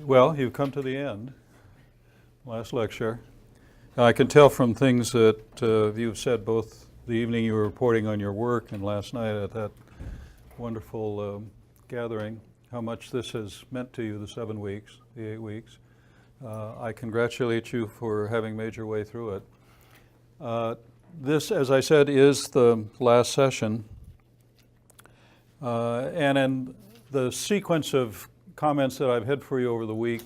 Well, you've come to the end. Last lecture. I can tell from things that you've said both the evening you were reporting on your work and last night at that wonderful gathering how much this has meant to you, the 7 weeks, the 8 weeks. I congratulate you for having made your way through it. This, as I said, is the last session. And in the sequence of comments that I've had for you over the week,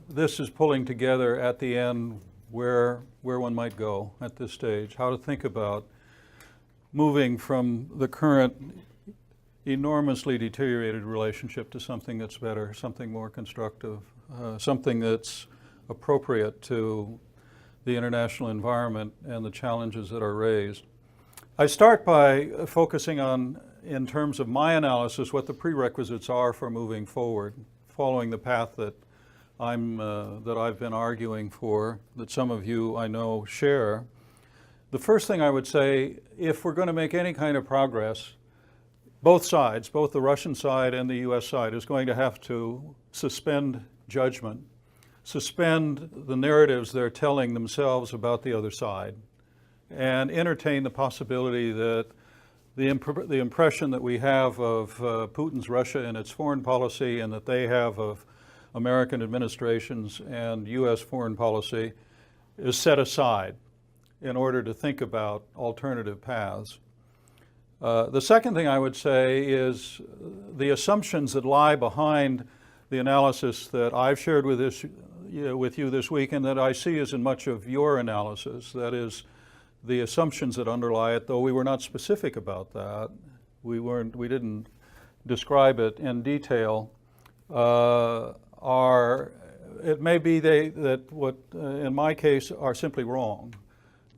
this is pulling together at the end where one might go at this stage, how to think about moving from the current enormously deteriorated relationship to something that's better, something more constructive, something that's appropriate to the international environment and the challenges that are raised. I start by focusing on, in terms of my analysis, what the prerequisites are for moving forward, following the path that I've been arguing for, that some of you I know share. The first thing I would say, if we're going to make any kind of progress, both sides, both the Russian side and the US side, is going to have to suspend judgment, suspend the narratives they're telling themselves about the other side, and entertain the possibility that the impression that we have of Putin's Russia and its foreign policy, and that they have of American administrations and US foreign policy, is set aside in order to think about alternative paths. The second thing I would say is the assumptions that lie behind the analysis that I've shared with you this week, and that I see as in much of your analysis. That is, the assumptions that underlie it, though we were not specific about that. We didn't describe it in detail. It may be that what, in my case, are simply wrong.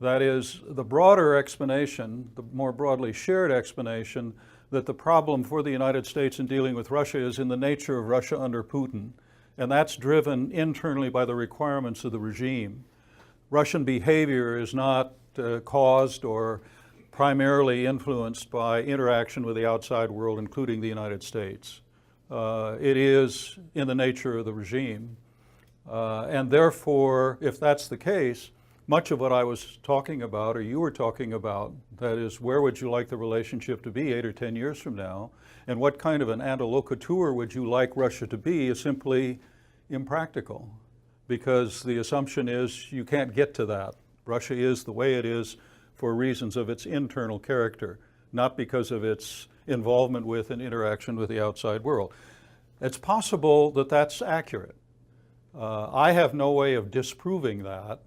That is, the broader explanation, the more broadly shared explanation, that the problem for the United States in dealing with Russia is in the nature of Russia under Putin, and that's driven internally by the requirements of the regime. Russian behavior is not caused or primarily influenced by interaction with the outside world, including the United States. It is in the nature of the regime. And therefore, if that's the case, much of what I was talking about, or you were talking about, that is, where would you like the relationship to be 8 or 10 years from now, and what kind of an interlocutor would you like Russia to be, is simply impractical, because the assumption is you can't get to that. Russia is the way it is for reasons of its internal character, not because of its involvement with and interaction with the outside world. It's possible that that's accurate. I have no way of disproving that.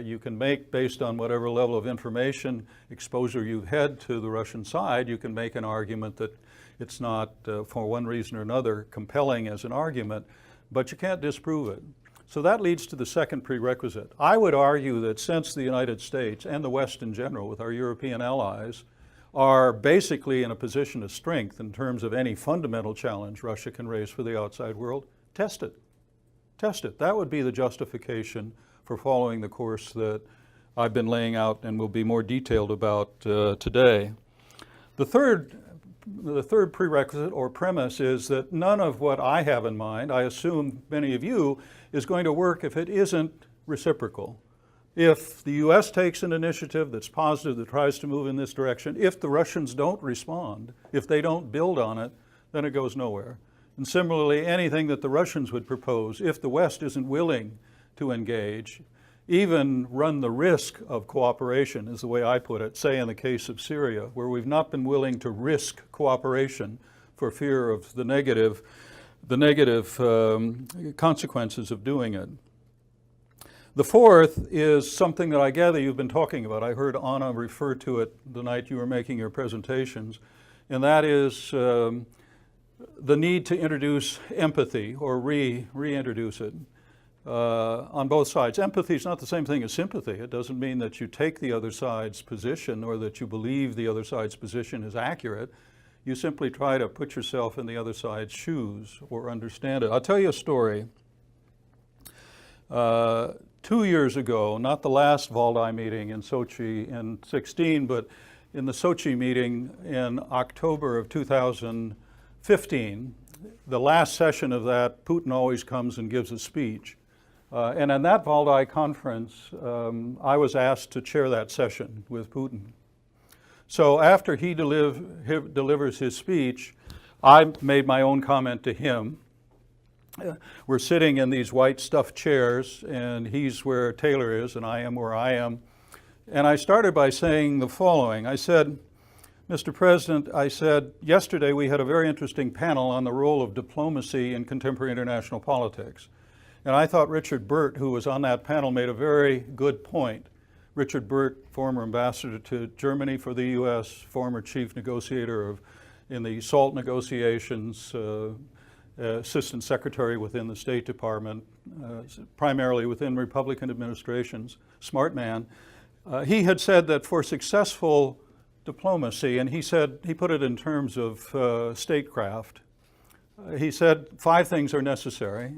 You can make, based on whatever level of information exposure you've had to the Russian side, you can make an argument that it's not, for one reason or another, compelling as an argument, but you can't disprove it. So that leads to the second prerequisite. I would argue that since the United States and the West in general, with our European allies, are basically in a position of strength in terms of any fundamental challenge Russia can raise for the outside world, test it. Test it. That would be the justification for following the course that I've been laying out and will be more detailed about today. The third prerequisite or premise is that none of what I have in mind, I assume many of you, is going to work if it isn't reciprocal. If the US takes an initiative that's positive, that tries to move in this direction, if the Russians don't respond, if they don't build on it, then it goes nowhere. And similarly, anything that the Russians would propose, if the West isn't willing to engage, even run the risk of cooperation, is the way I put it, say in the case of Syria, where we've not been willing to risk cooperation for fear of the negative consequences of doing it. The fourth is something that I gather you've been talking about. I heard Anna refer to it the night you were making your presentations, and that is the need to introduce empathy, or reintroduce it. On both sides. Empathy is not the same thing as sympathy. It doesn't mean that you take the other side's position or that you believe the other side's position is accurate. You simply try to put yourself in the other side's shoes or understand it. I'll tell you a story. 2 years ago, not the last Valdai meeting in Sochi in 2016, but in the Sochi meeting in October of 2015, the last session of that, Putin always comes and gives a speech. And in that Valdai conference, I was asked to chair that session with Putin. So after he delivers his speech, I made my own comment to him. We're sitting in these white stuffed chairs, and he's where Taylor is, and I am where I am. And I started by saying the following. I said, Mr. President, I said, yesterday we had a very interesting panel on the role of diplomacy in contemporary international politics. And I thought Richard Burt, who was on that panel, made a very good point. Richard Burt, former ambassador to Germany for the U.S., former chief negotiator in the SALT negotiations, assistant secretary within the State Department, primarily within Republican administrations, smart man. He had said that for successful diplomacy, and he put it in terms of statecraft, he said 5 things are necessary.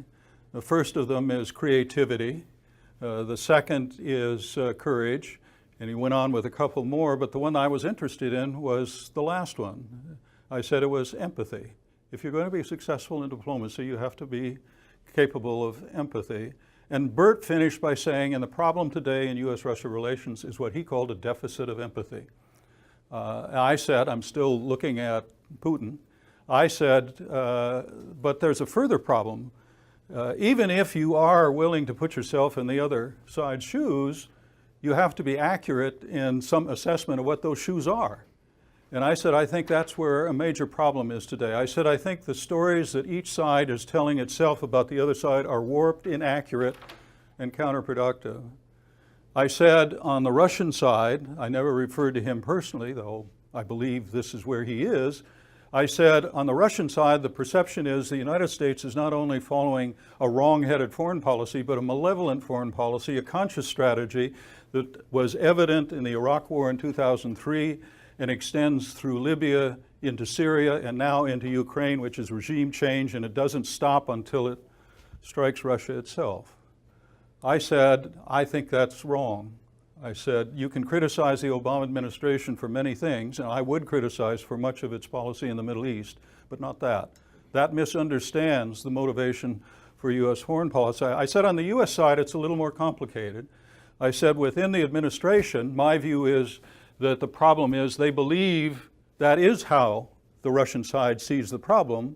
The first of them is creativity. The second is courage. And he went on with a couple more, but the one I was interested in was the last one. I said it was empathy. If you're going to be successful in diplomacy, you have to be capable of empathy. And Burt finished by saying, and the problem today in U.S.-Russia relations is what he called a deficit of empathy. I said, I'm still looking at Putin, I said, but there's a further problem. Even if you are willing to put yourself in the other side's shoes, you have to be accurate in some assessment of what those shoes are. And I said, I think that's where a major problem is today. I said, I think the stories that each side is telling itself about the other side are warped, inaccurate, and counterproductive. I said, on the Russian side, I never referred to him personally, though I believe this is where he is. I said, on the Russian side, the perception is the United States is not only following a wrong-headed foreign policy, but a malevolent foreign policy, a conscious strategy that was evident in the Iraq War in 2003 and extends through Libya into Syria and now into Ukraine, which is regime change, and it doesn't stop until it strikes Russia itself. I said, I think that's wrong. I said, you can criticize the Obama administration for many things, and I would criticize for much of its policy in the Middle East, but not that. That misunderstands the motivation for U.S. foreign policy. I said on the U.S. side, it's a little more complicated. I said within the administration, my view is that the problem is they believe that is how the Russian side sees the problem,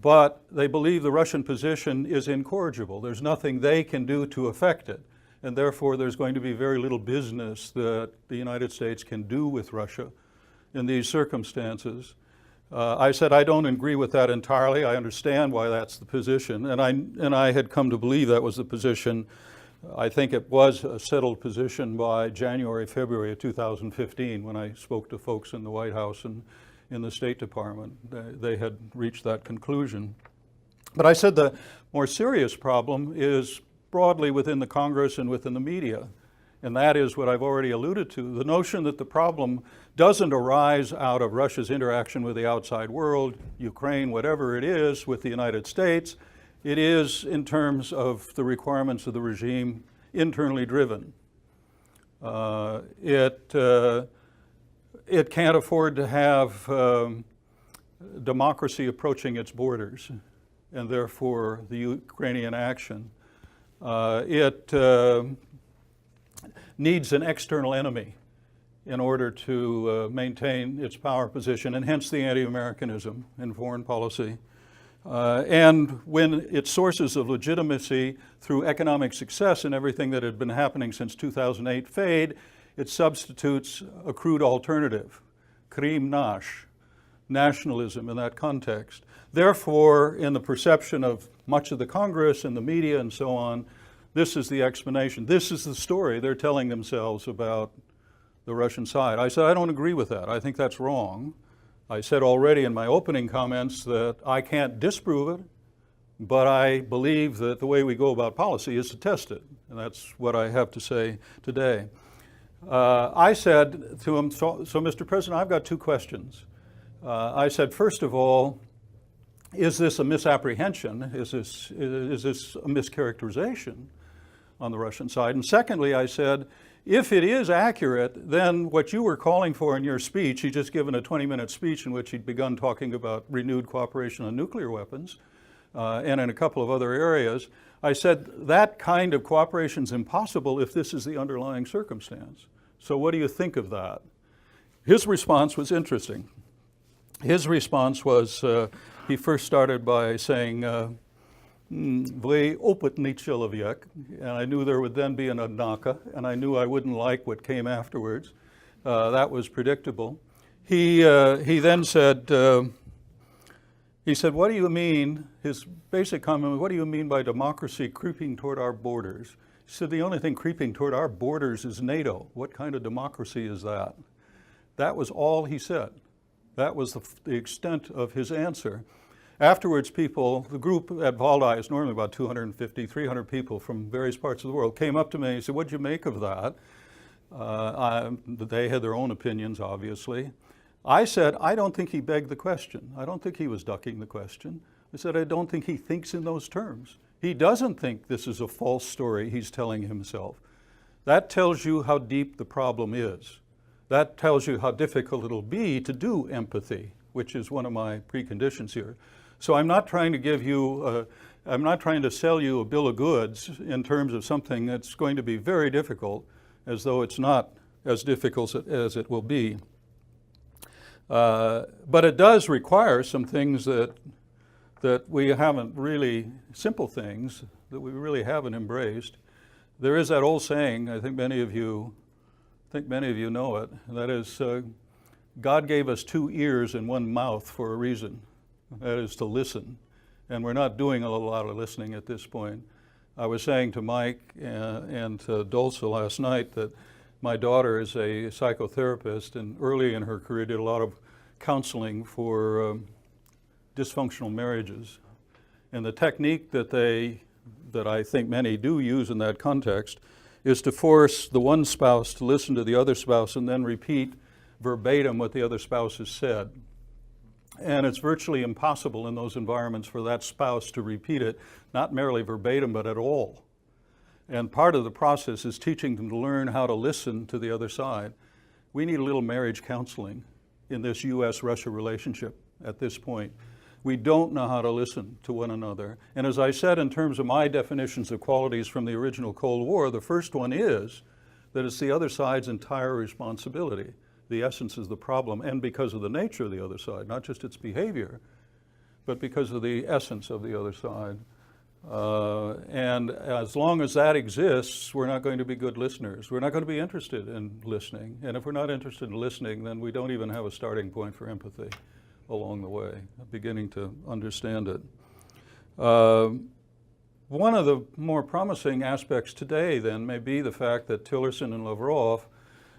but they believe the Russian position is incorrigible. There's nothing they can do to affect it. And therefore, there's going to be very little business that the United States can do with Russia in these circumstances. I said, I don't agree with that entirely. I understand why that's the position. And I had come to believe that was the position. I think it was a settled position by January, February of 2015 when I spoke to folks in the White House and in the State Department. They had reached that conclusion. But I said the more serious problem is broadly within the Congress and within the media. And that is what I've already alluded to, the notion that the problem doesn't arise out of Russia's interaction with the outside world, Ukraine, whatever it is, with the United States. It is, in terms of the requirements of the regime, internally driven. It can't afford to have democracy approaching its borders, and therefore the Ukrainian action. It needs an external enemy in order to maintain its power position, and hence the anti-Americanism in foreign policy. And when its sources of legitimacy through economic success and everything that had been happening since 2008 fade, it substitutes a crude alternative, Krym nash, nationalism in that context. Therefore, in the perception of much of the Congress and the media and so on, this is the explanation. This is the story they're telling themselves about the Russian side. I said, I don't agree with that. I think that's wrong. I said already in my opening comments that I can't disprove it, but I believe that the way we go about policy is to test it. And that's what I have to say today. I said to him, so Mr. President, I've got 2 questions. I said, first of all, is this a misapprehension? Is this a mischaracterization on the Russian side? And secondly, I said, If it is accurate, then what you were calling for in your speech, he'd just given a 20-minute speech in which he'd begun talking about renewed cooperation on nuclear weapons and in a couple of other areas. I said that kind of cooperation is impossible if this is the underlying circumstance. So what do you think of that? His response was interesting. His response was, he first started by saying, "Vy opitný člověk," and I knew there would then be an odnaka, and I knew I wouldn't like what came afterwards. That was predictable. He then said, what do you mean, his basic comment was, what do you mean by democracy creeping toward our borders? He said, the only thing creeping toward our borders is NATO. What kind of democracy is that? That was all he said. That was the extent of his answer. Afterwards, people, the group at Valdai is normally about 250, 300 people from various parts of the world, came up to me and said, what'd you make of that? They had their own opinions, obviously. I said, I don't think he begged the question. I don't think he was ducking the question. I said, I don't think he thinks in those terms. He doesn't think this is a false story he's telling himself. That tells you how deep the problem is. That tells you how difficult it'll be to do empathy, which is one of my preconditions here. So I'm not trying to give you, I'm not trying to sell you a bill of goods in terms of something that's going to be very difficult, as though it's not as difficult as it will be. But it does require some things that we haven't really, simple things that we really haven't embraced. There is that old saying, I think many of you know it, and that is, God gave us 2 ears and 1 mouth for a reason. That is to listen. And we're not doing a lot of listening at this point. I was saying to Mike and to Dulce last night that my daughter is a psychotherapist, and early in her career did a lot of counseling for dysfunctional marriages. And the technique that I think many do use in that context is to force the one spouse to listen to the other spouse and then repeat verbatim what the other spouse has said. And it's virtually impossible in those environments for that spouse to repeat it, not merely verbatim, but at all. And part of the process is teaching them to learn how to listen to the other side. We need a little marriage counseling in this US-Russia relationship at this point. We don't know how to listen to one another. And as I said, in terms of my definitions of qualities from the original Cold War, the first one is that it's the other side's entire responsibility. The essence is the problem, and because of the nature of the other side, not just its behavior, but because of the essence of the other side. And as long as that exists, we're not going to be good listeners. We're not going to be interested in listening. And if we're not interested in listening, then we don't even have a starting point for empathy along the way, beginning to understand it. One of the more promising aspects today, then, may be the fact that Tillerson and Lavrov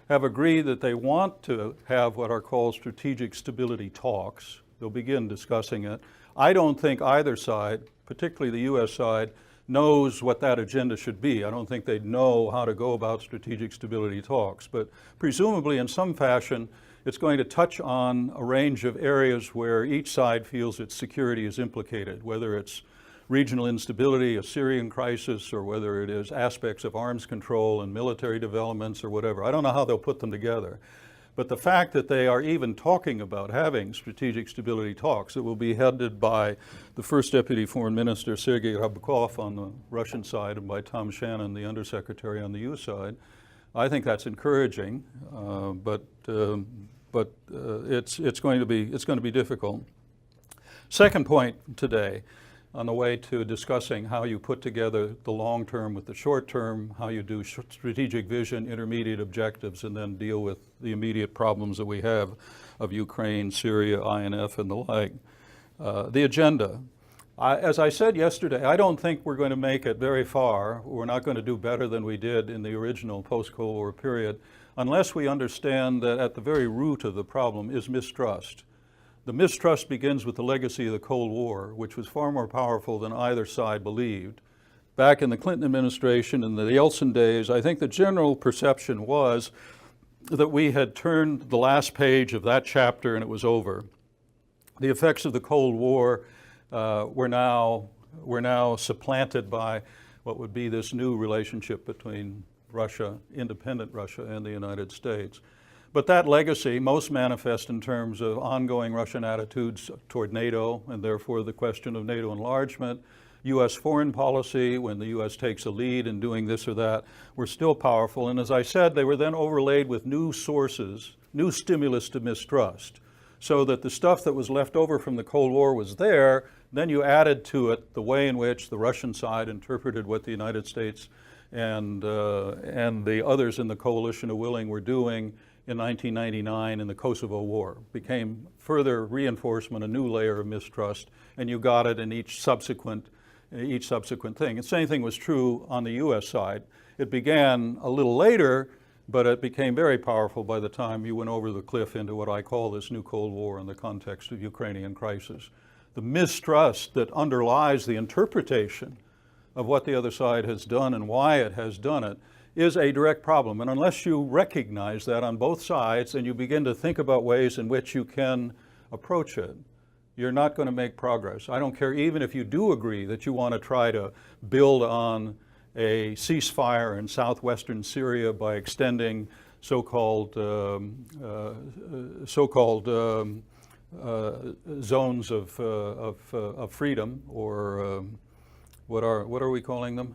have agreed that they want to have what are called strategic stability talks. They'll begin discussing it. I don't think either side, particularly the US side, knows what that agenda should be. I don't think they know how to go about strategic stability talks, but presumably in some fashion, it's going to touch on a range of areas where each side feels its security is implicated, whether it's regional instability, a Syrian crisis, or whether it is aspects of arms control and military developments or whatever. I don't know how they'll put them together. But the fact that they are even talking about having strategic stability talks that will be headed by the first Deputy Foreign Minister, Sergei Ryabkov, on the Russian side, and by Tom Shannon, the Undersecretary, on the US side, I think that's encouraging, but it's going to be difficult. Second point today, on the way to discussing how you put together the long term with the short term, how you do strategic vision, intermediate objectives, and then deal with the immediate problems that we have of Ukraine, Syria, INF, and the like. The agenda. As I said yesterday, I don't think we're going to make it very far. We're not going to do better than we did in the original post-Cold War period unless we understand that at the very root of the problem is mistrust. The mistrust begins with the legacy of the Cold War, which was far more powerful than either side believed. Back in the Clinton administration and the Yeltsin days, I think the general perception was that we had turned the last page of that chapter and it was over. The effects of the Cold War were now supplanted by what would be this new relationship between Russia, independent Russia, and the United States. But that legacy most manifest in terms of ongoing Russian attitudes toward NATO, and therefore the question of NATO enlargement, U.S. foreign policy, when the U.S. takes a lead in doing this or that, were still powerful. And as I said, they were then overlaid with new sources, new stimulus to mistrust, so that the stuff that was left over from the Cold War was there. Then you added to it the way in which the Russian side interpreted what the United States and the others in the coalition of willing were doing in 1999 in the Kosovo War. Became further reinforcement, a new layer of mistrust, and you got it in each subsequent thing. The same thing was true on the U.S. side. It began a little later, but it became very powerful by the time you went over the cliff into what I call this new Cold War in the context of Ukrainian crisis. The mistrust that underlies the interpretation of what the other side has done and why it has done it is a direct problem. And unless you recognize that on both sides and you begin to think about ways in which you can approach it, you're not going to make progress. I don't care even if you do agree that you want to try to build on a ceasefire in southwestern Syria by extending so-called zones of freedom, or what are we calling them?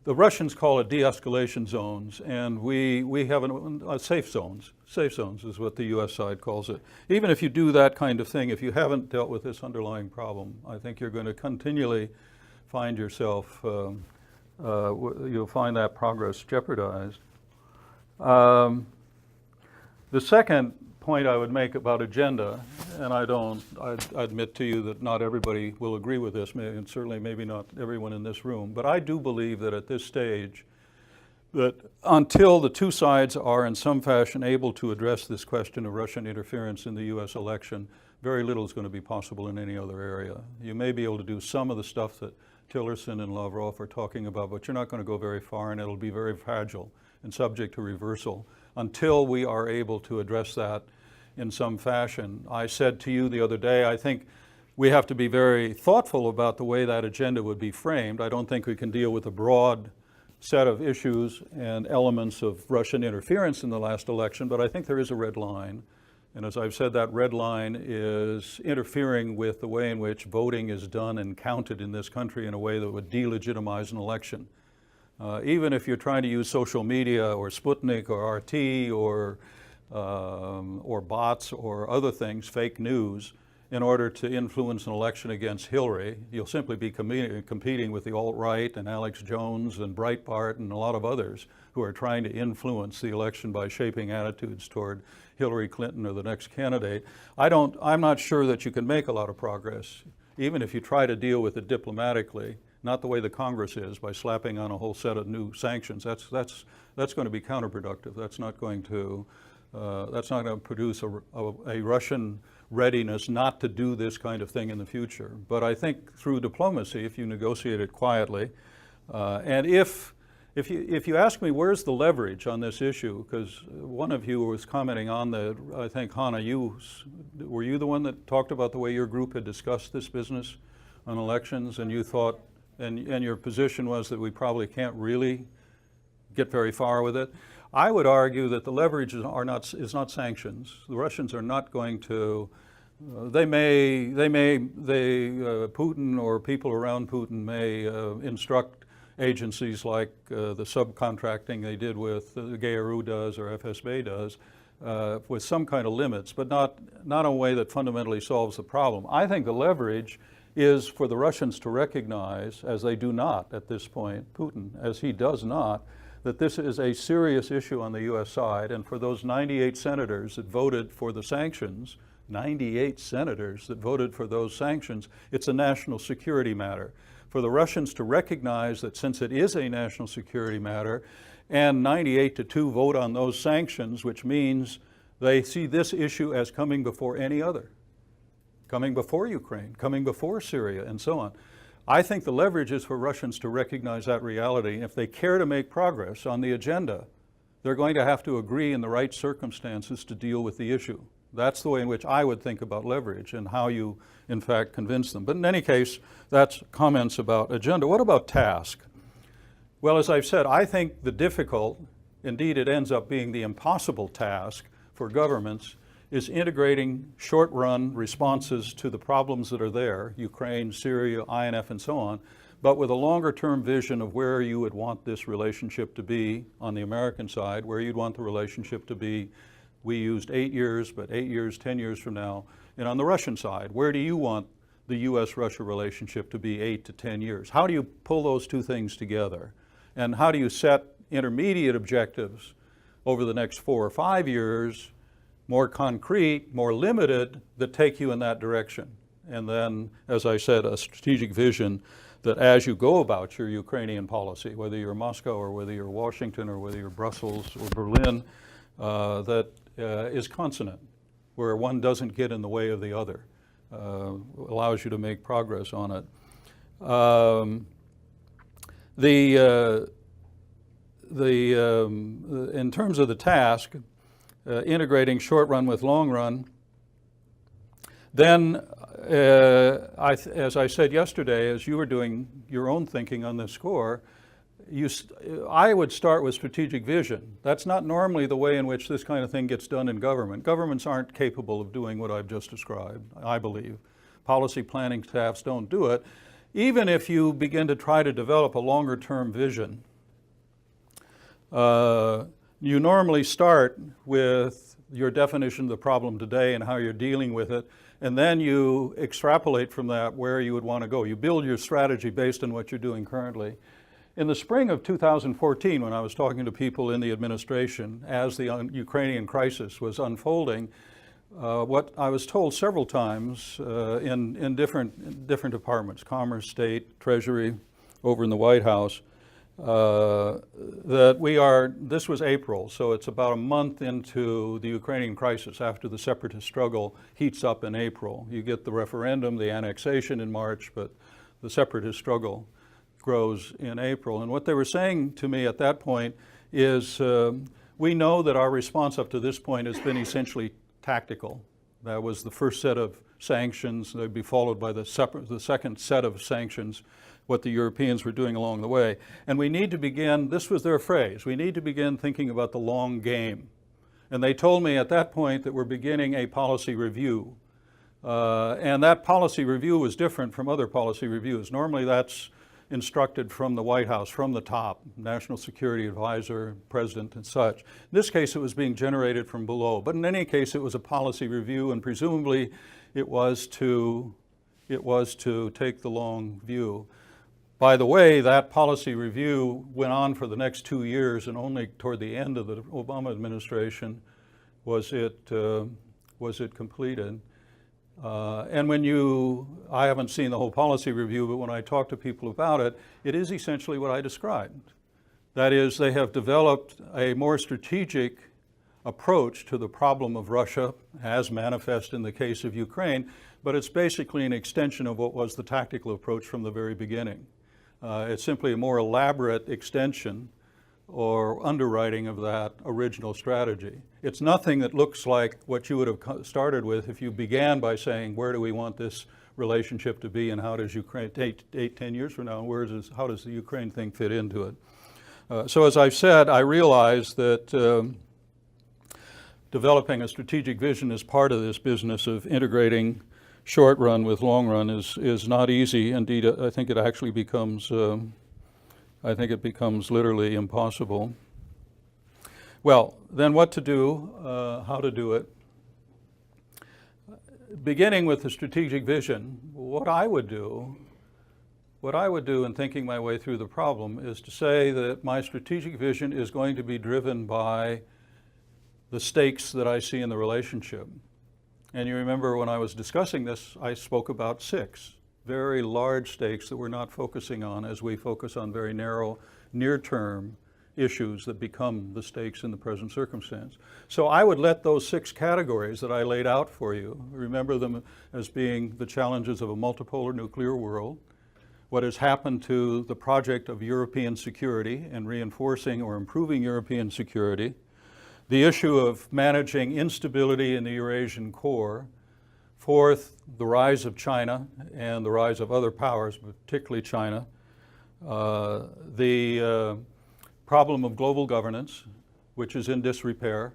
The Russians call it de-escalation zones, and we have safe zones. Safe zones is what the U.S. side calls it. Even if you do that kind of thing, if you haven't dealt with this underlying problem, I think you're going to continually find yourself, you'll find that progress jeopardized. The second point I would make about agenda, and I admit to you that not everybody will agree with this, and certainly maybe not everyone in this room, but I do believe that at this stage, that until the two sides are in some fashion able to address this question of Russian interference in the U.S. election, very little is going to be possible in any other area. You may be able to do some of the stuff that Tillerson and Lavrov are talking about, but you're not going to go very far, and it'll be very fragile and subject to reversal until we are able to address that in some fashion. I said to you the other day, I think we have to be very thoughtful about the way that agenda would be framed. I don't think we can deal with a broad set of issues and elements of Russian interference in the last election, but I think there is a red line. And as I've said, that red line is interfering with the way in which voting is done and counted in this country in a way that would delegitimize an election. Even if you're trying to use social media or Sputnik or RT or bots or other things, fake news, in order to influence an election against Hillary, you'll simply be competing with the alt-right and Alex Jones and Breitbart and a lot of others who are trying to influence the election by shaping attitudes toward Hillary Clinton or the next candidate. I'm not sure that you can make a lot of progress, even if you try to deal with it diplomatically, not the way the Congress is, by slapping on a whole set of new sanctions. That's going to be counterproductive. That's not going to produce a Russian readiness not to do this kind of thing in the future. But I think through diplomacy, if you negotiate it quietly, and if you ask me where's the leverage on this issue, because one of you was commenting on I think Hannah, were you the one that talked about the way your group had discussed this business on elections, and you thought, and your position was that we probably can't really get very far with it? I would argue that the leverage is not sanctions. The Russians are not going to. Putin or people around Putin may instruct agencies like the subcontracting they did with the GRU does or FSB does, with some kind of limits, but not a way that fundamentally solves the problem. I think the leverage is for the Russians to recognize, as they do not at this point, Putin, as he does not, that this is a serious issue on the U.S. side, and for those 98 senators that voted for the sanctions, 98 senators that voted for those sanctions, it's a national security matter. For the Russians to recognize that since it is a national security matter, and 98-2 vote on those sanctions, which means they see this issue as coming before any other, coming before Ukraine, coming before Syria, and so on. I think the leverage is for Russians to recognize that reality. And if they care to make progress on the agenda, they're going to have to agree in the right circumstances to deal with the issue. That's the way in which I would think about leverage and how you, in fact, convince them. But in any case, that's comments about agenda. What about task? Well, as I've said, I think the difficult, indeed it ends up being the impossible task for governments, is integrating short-run responses to the problems that are there, Ukraine, Syria, INF, and so on, but with a longer-term vision of where you would want this relationship to be on the American side, where you'd want the relationship to be. We used 8 years, but 8 years, 10 years from now. And on the Russian side, where do you want the US-Russia relationship to be 8 to 10 years? How do you pull those two things together? And how do you set intermediate objectives over the next 4 or 5 years, more concrete, more limited, that take you in that direction? And then, as I said, a strategic vision that as you go about your Ukrainian policy, whether you're Moscow or whether you're Washington or whether you're Brussels or Berlin, that is consonant, where one doesn't get in the way of the other, allows you to make progress on it. In terms of the task, integrating short run with long run, then as I said yesterday, as you were doing your own thinking on this score, I would start with strategic vision. That's not normally the way in which this kind of thing gets done in government. Governments aren't capable of doing what I've just described, I believe. Policy planning staffs don't do it. Even if you begin to try to develop a longer-term vision, you normally start with your definition of the problem today and how you're dealing with it, and then you extrapolate from that where you would want to go. You build your strategy based on what you're doing currently. In the spring of 2014, when I was talking to people in the administration as the Ukrainian crisis was unfolding, what I was told several times in different departments, Commerce, State, Treasury, over in the White House, that this was April, so it's about a month into the Ukrainian crisis after the separatist struggle heats up in April. You get the referendum, the annexation in March, but the separatist struggle grows in April. And what they were saying to me at that point is, we know that our response up to this point has been essentially tactical. That was the first set of sanctions. They'd be followed by the second set of sanctions, what the Europeans were doing along the way. And we need to begin, this was their phrase, we need to begin thinking about the long game. And they told me at that point that we're beginning a policy review. And that policy review was different from other policy reviews. Normally that's instructed from the White House, from the top, National Security Advisor, President, and such. In this case, it was being generated from below. But in any case, it was a policy review, and presumably it was to take the long view. By the way, that policy review went on for the next 2 years, and only toward the end of the Obama administration was it completed. And I haven't seen the whole policy review, but when I talk to people about it, it is essentially what I described. That is, they have developed a more strategic approach to the problem of Russia, as manifest in the case of Ukraine, but it's basically an extension of what was the tactical approach from the very beginning. It's simply a more elaborate extension or underwriting of that original strategy. It's nothing that looks like what you would have started with if you began by saying, where do we want this relationship to be, and how does Ukraine, 10 years from now, how does the Ukraine thing fit into it? So as I've said, I realize that developing a strategic vision as part of this business of integrating short run with long run is not easy. Indeed, I think it actually becomes literally impossible. Well, then what to do, how to do it. Beginning with the strategic vision, what I would do in thinking my way through the problem is to say that my strategic vision is going to be driven by the stakes that I see in the relationship. And you remember when I was discussing this, I spoke about 6 very large stakes that we're not focusing on as we focus on very narrow, near-term issues that become the stakes in the present circumstance. So I would let those 6 categories that I laid out for you, remember them as being the challenges of a multipolar nuclear world, what has happened to the project of European security and reinforcing or improving European security, the issue of managing instability in the Eurasian core, 4th, the rise of China and the rise of other powers, particularly China, the problem of global governance, which is in disrepair,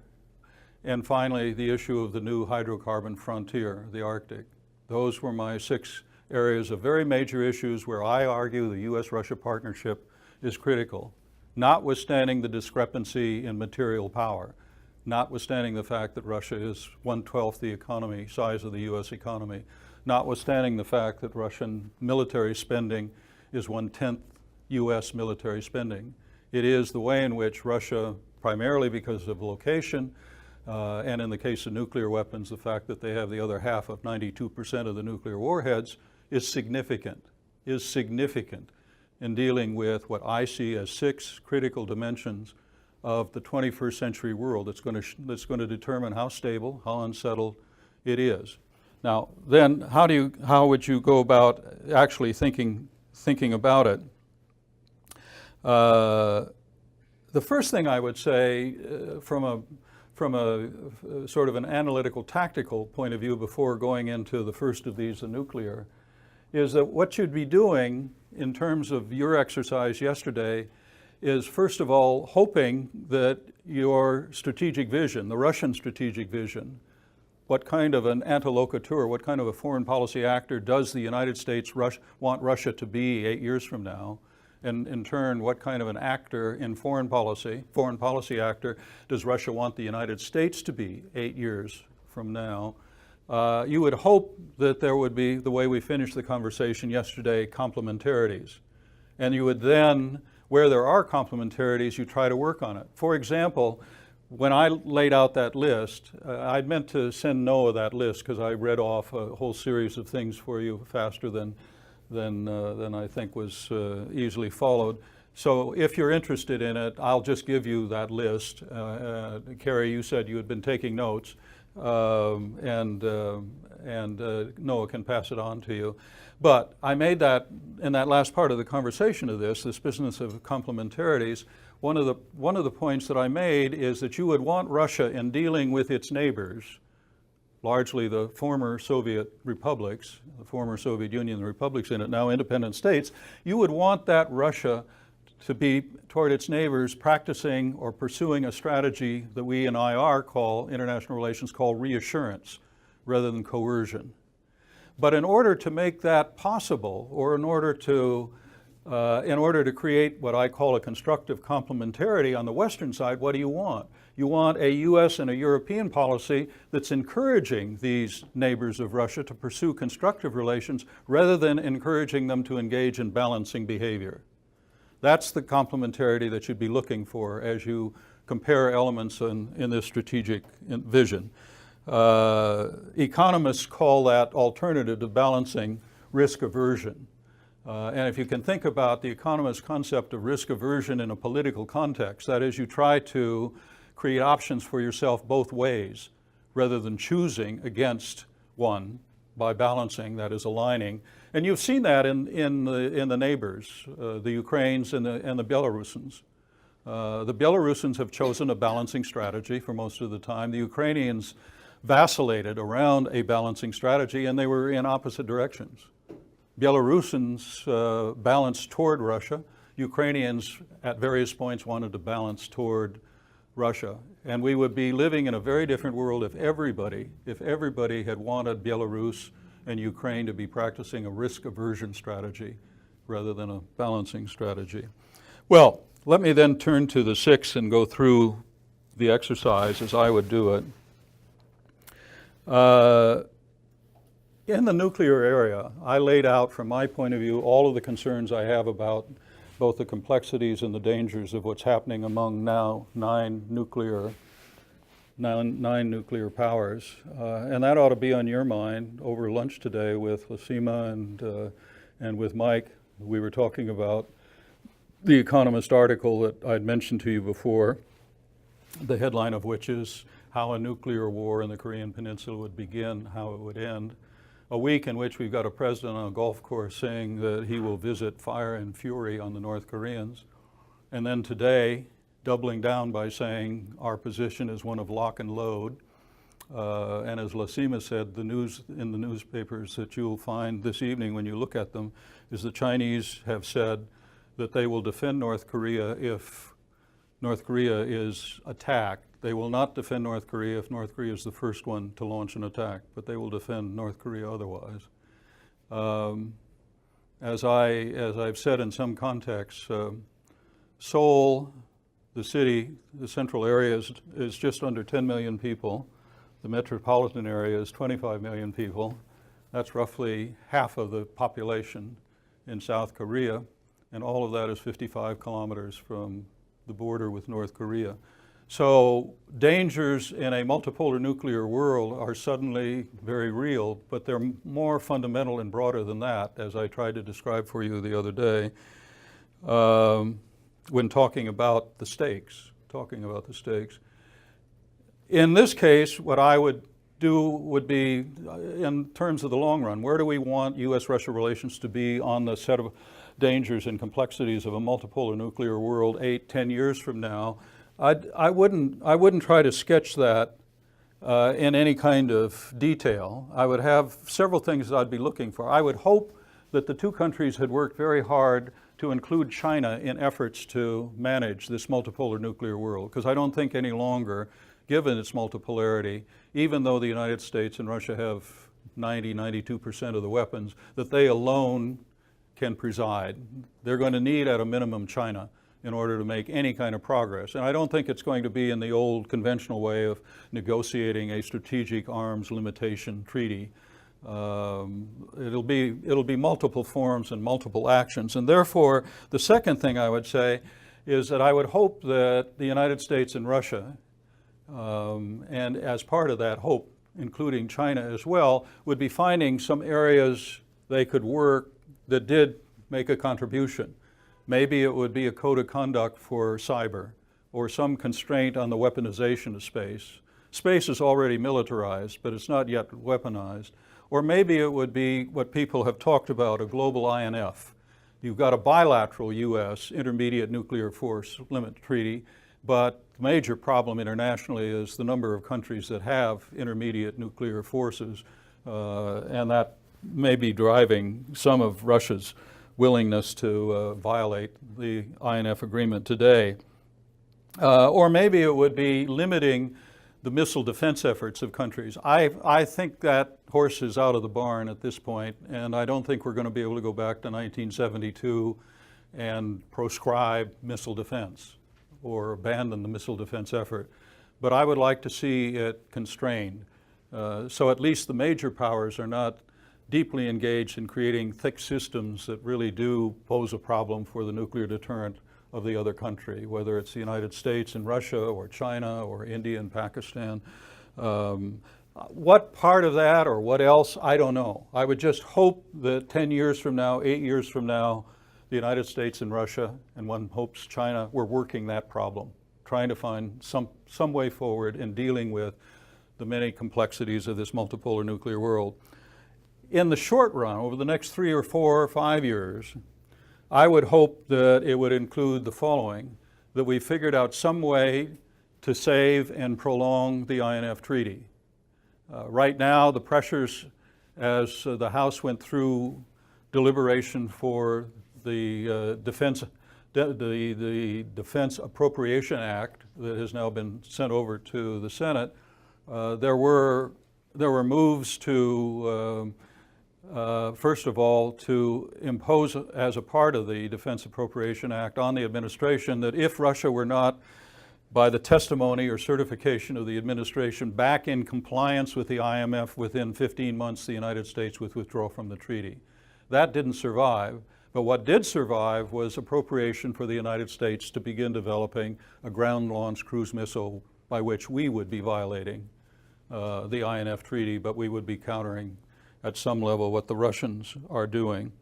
and finally the issue of the new hydrocarbon frontier, the Arctic. Those were my 6 areas of very major issues where I argue the US-Russia partnership is critical, notwithstanding the discrepancy in material power, notwithstanding the fact that Russia is 1/12 the economy, size of the US economy, notwithstanding the fact that Russian military spending is 1/10 US military spending. It is the way in which Russia, primarily because of location, and in the case of nuclear weapons, the fact that they have the other half of 92% of the nuclear warheads is significant in dealing with what I see as 6 critical dimensions of the 21st century world that's going to determine how stable, how unsettled it is. Now, then, how would you go about actually thinking about it? The first thing I would say, from a sort of an analytical, tactical point of view, before going into the first of these, the nuclear, is that what you'd be doing in terms of your exercise yesterday is, first of all, hoping that your strategic vision, the Russian strategic vision, what kind of an interlocutor, what kind of a foreign policy actor does the United States want Russia to be 8 years from now? And in turn, what kind of an actor in foreign policy actor, does Russia want the United States to be 8 years from now? You would hope that there would be, the way we finished the conversation yesterday, complementarities. And you would then, where there are complementarities, you try to work on it. For example, when I laid out that list, I'd meant to send Noah that list because I read off a whole series of things for you faster than I think was easily followed. So if you're interested in it, I'll just give you that list. Carrie, you said you had been taking notes, and Noah can pass it on to you. But I made that, in that last part of the conversation of this business of complementarities, one of the points that I made is that you would want Russia, in dealing with its neighbors, largely the former Soviet republics, the former Soviet Union, the republics in it, now independent states, you would want that Russia to be, toward its neighbors, practicing or pursuing a strategy that we in international relations call reassurance, rather than coercion. But in order to make that possible, or in order to create what I call a constructive complementarity on the Western side, what do you want? You want a US and a European policy that's encouraging these neighbors of Russia to pursue constructive relations rather than encouraging them to engage in balancing behavior. That's the complementarity that you'd be looking for as you compare elements in this strategic vision. Economists call that alternative to balancing risk aversion. And if you can think about the economist's concept of risk aversion in a political context, that is, you try to create options for yourself both ways, rather than choosing against one by balancing, that is, aligning. And you've seen that in the neighbors, the Ukrainians and the Belarusians. The Belarusians have chosen a balancing strategy for most of the time. The Ukrainians vacillated around a balancing strategy, and they were in opposite directions. Belarusians balanced toward Russia. Ukrainians at various points wanted to balance toward Russia. And we would be living in a very different world if everybody had wanted Belarus and Ukraine to be practicing a risk aversion strategy rather than a balancing strategy. Well, let me then turn to the 6 and go through the exercise as I would do it. In the nuclear area, I laid out, from my point of view, all of the concerns I have about both the complexities and the dangers of what's happening among now nine nuclear powers. And that ought to be on your mind. Over lunch today with Lasima and with Mike, we were talking about the Economist article that I'd mentioned to you before, the headline of which is how a nuclear war in the Korean Peninsula would begin, how it would end. A week in which we've got a president on a golf course saying that he will visit fire and fury on the North Koreans. And then today, doubling down by saying our position is one of lock and load. And as Lasima said, the news in the newspapers that you'll find this evening when you look at them is the Chinese have said that they will defend North Korea if North Korea is attacked. They will not defend North Korea if North Korea is the first one to launch an attack, but they will defend North Korea otherwise. As I've said in some contexts, Seoul, the city, the central area is just under 10 million people. The metropolitan area is 25 million people. That's roughly half of the population in South Korea, and all of that is 55 kilometers from the border with North Korea. So dangers in a multipolar nuclear world are suddenly very real, but they're more fundamental and broader than that, as I tried to describe for you the other day when talking about the stakes. In this case, what I would do would be, in terms of the long run, where do we want U.S.-Russia relations to be on the set of dangers and complexities of a multipolar nuclear world 8, 10 years from now? I wouldn't try to sketch that in any kind of detail. I would have several things that I'd be looking for. I would hope that the two countries had worked very hard to include China in efforts to manage this multipolar nuclear world, because I don't think any longer, given its multipolarity, even though the United States and Russia have 92% of the weapons, that they alone can preside. They're going to need, at a minimum, China in order to make any kind of progress. And I don't think it's going to be in the old conventional way of negotiating a strategic arms limitation treaty. It'll be multiple forms and multiple actions. And therefore, the second thing I would say is that I would hope that the United States and Russia, and as part of that hope, including China as well, would be finding some areas they could work that did make a contribution. Maybe it would be a code of conduct for cyber, or some constraint on the weaponization of space. Space is already militarized, but it's not yet weaponized. Or maybe it would be what people have talked about, a global INF. You've got a bilateral U.S. intermediate nuclear force limit treaty, but the major problem internationally is the number of countries that have intermediate nuclear forces, and that may be driving some of Russia's willingness to violate the INF agreement today. Or maybe it would be limiting the missile defense efforts of countries. I think that horse is out of the barn at this point, and I don't think we're going to be able to go back to 1972 and proscribe missile defense or abandon the missile defense effort. But I would like to see it constrained. So at least the major powers are not deeply engaged in creating thick systems that really do pose a problem for the nuclear deterrent of the other country, whether it's the United States and Russia or China or India and Pakistan. What part of that or what else, I don't know. I would just hope that 10 years from now, 8 years from now, the United States and Russia, and one hopes China, were working that problem, trying to find some way forward in dealing with the many complexities of this multipolar nuclear world. In the short run, over the next 3 or 4 or 5 years, I would hope that it would include the following: that we figured out some way to save and prolong the INF Treaty. Right now, the pressures, as the House went through deliberation for the Defense Appropriation Act that has now been sent over to the Senate, there were moves to first of all, to impose as a part of the Defense Appropriation Act on the administration that if Russia were not, by the testimony or certification of the administration, back in compliance with the IMF within 15 months, the United States would withdraw from the treaty. That didn't survive, but what did survive was appropriation for the United States to begin developing a ground-launched cruise missile by which we would be violating the INF Treaty, but we would be countering at some level what the Russians are doing.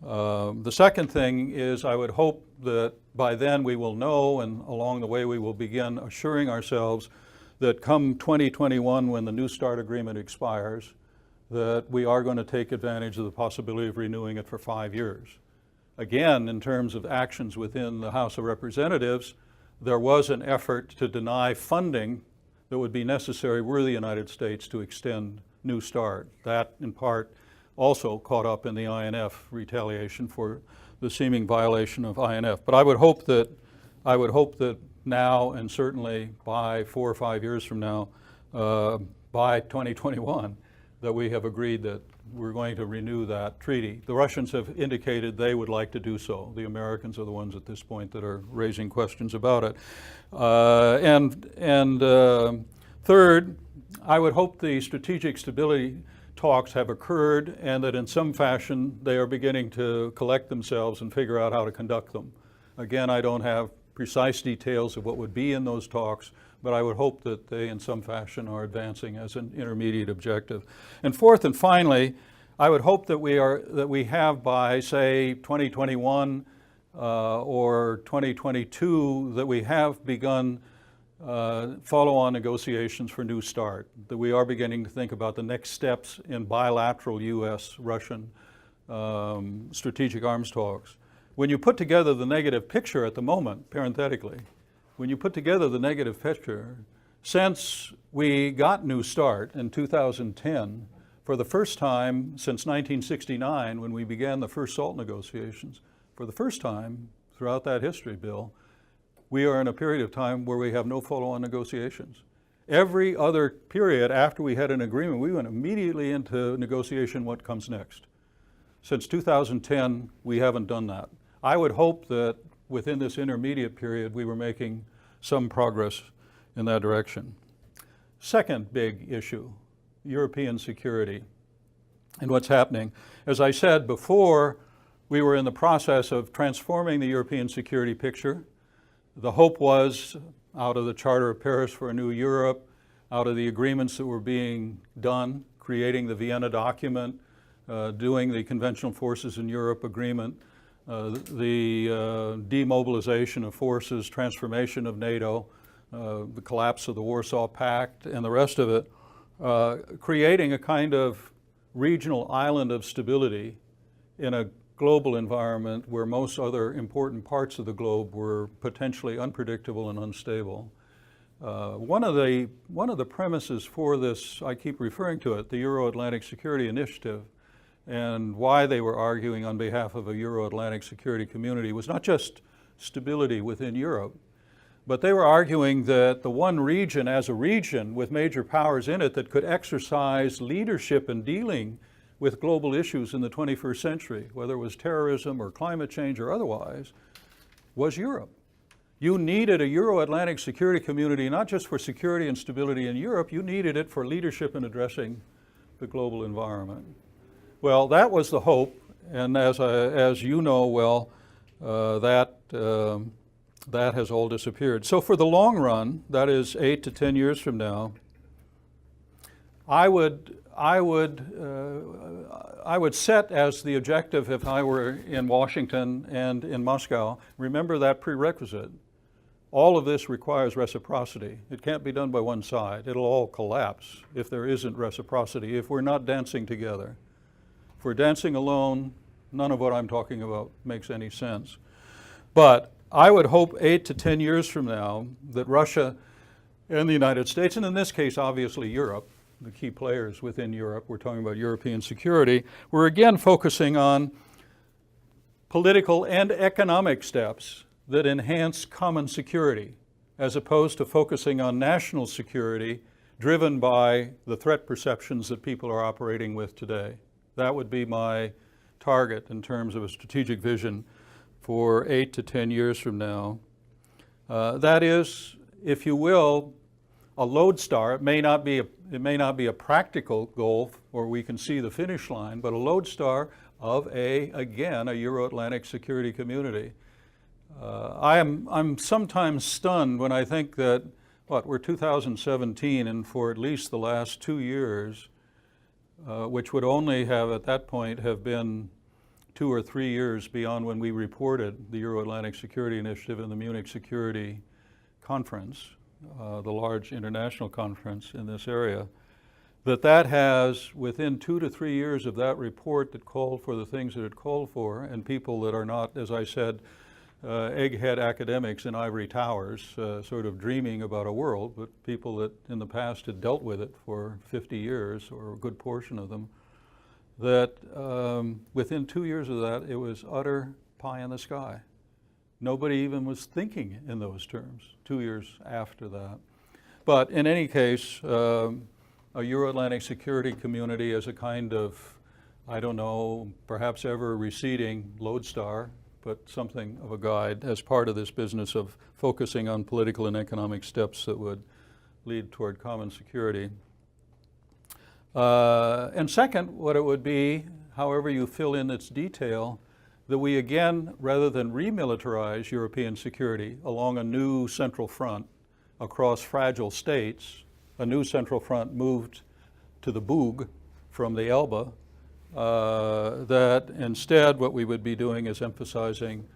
The second thing is I would hope that by then we will know, and along the way we will begin assuring ourselves that come 2021, when the New START agreement expires, that we are going to take advantage of the possibility of renewing it for 5 years. Again, in terms of actions within the House of Representatives, there was an effort to deny funding that would be necessary were the United States to extend New START. That, in part, also caught up in the INF retaliation for the seeming violation of INF. But I would hope that now, and certainly by 4 or 5 years from now, by 2021, that we have agreed that we're going to renew that treaty. The Russians have indicated they would like to do so. The Americans are the ones at this point that are raising questions about it. Third, I would hope the strategic stability talks have occurred and that in some fashion they are beginning to collect themselves and figure out how to conduct them. Again, I don't have precise details of what would be in those talks, but I would hope that they in some fashion are advancing as an intermediate objective. And fourth and finally, I would hope that we have by, say, 2021 or 2022, that we have begun follow-on negotiations for New START, that we are beginning to think about the next steps in bilateral U.S.-Russian strategic arms talks. When you put together the negative picture at the moment, parenthetically, when you put together the negative picture, since we got New START in 2010, for the first time since 1969, when we began the first SALT negotiations, for the first time throughout that history, Bill, we are in a period of time where we have no follow-on negotiations. Every other period after we had an agreement, we went immediately into negotiation what comes next. Since 2010, we haven't done that. I would hope that within this intermediate period, we were making some progress in that direction. Second big issue, European security and what's happening. As I said before, we were in the process of transforming the European security picture. The hope was, out of the Charter of Paris for a New Europe, out of the agreements that were being done, creating the Vienna document, doing the Conventional Forces in Europe agreement, the demobilization of forces, transformation of NATO, the collapse of the Warsaw Pact, and the rest of it, creating a kind of regional island of stability in a global environment where most other important parts of the globe were potentially unpredictable and unstable. One of the premises for this, I keep referring to it, the Euro-Atlantic Security Initiative, and why they were arguing on behalf of a Euro-Atlantic security community was not just stability within Europe, but they were arguing that the one region as a region with major powers in it that could exercise leadership in dealing with global issues in the 21st century, whether it was terrorism or climate change or otherwise, was Europe. You needed a Euro-Atlantic security community, not just for security and stability in Europe, you needed it for leadership in addressing the global environment. Well, that was the hope, and as you know well, that has all disappeared. So for the long run, that is 8 to 10 years from now, I would set as the objective, if I were in Washington and in Moscow, remember that prerequisite. All of this requires reciprocity. It can't be done by one side. It'll all collapse if there isn't reciprocity, if we're not dancing together. If we're dancing alone, none of what I'm talking about makes any sense. But I would hope 8 to 10 years from now that Russia and the United States, and in this case, obviously Europe, the key players within Europe, we're talking about European security, we're again focusing on political and economic steps that enhance common security, as opposed to focusing on national security driven by the threat perceptions that people are operating with today. That would be my target in terms of a strategic vision for 8 to 10 years from now. That is, if you will, a lodestar. It may not be a practical goal, or we can see the finish line, but a lodestar of again, a Euro-Atlantic security community. I'm sometimes stunned when I think that, we're 2017, and for at least the last 2 years, which would only have at that point have been 2 or 3 years beyond when we reported the Euro-Atlantic Security Initiative and the Munich Security Conference, the large international conference in this area, that has, within 2 to 3 years of that report that called for the things that it called for, and people that are not, as I said, egghead academics in ivory towers, sort of dreaming about a world, but people that in the past had dealt with it for 50 years, or a good portion of them, that within 2 years of that, it was utter pie in the sky. Nobody even was thinking in those terms 2 years after that. But in any case, a Euro-Atlantic security community is a kind of, I don't know, perhaps ever receding lodestar, but something of a guide as part of this business of focusing on political and economic steps that would lead toward common security. And second, what it would be, however you fill in its detail, that we again, rather than remilitarize European security along a new central front across fragile states, a new central front moved to the Bug from the Elbe, that instead what we would be doing is emphasizing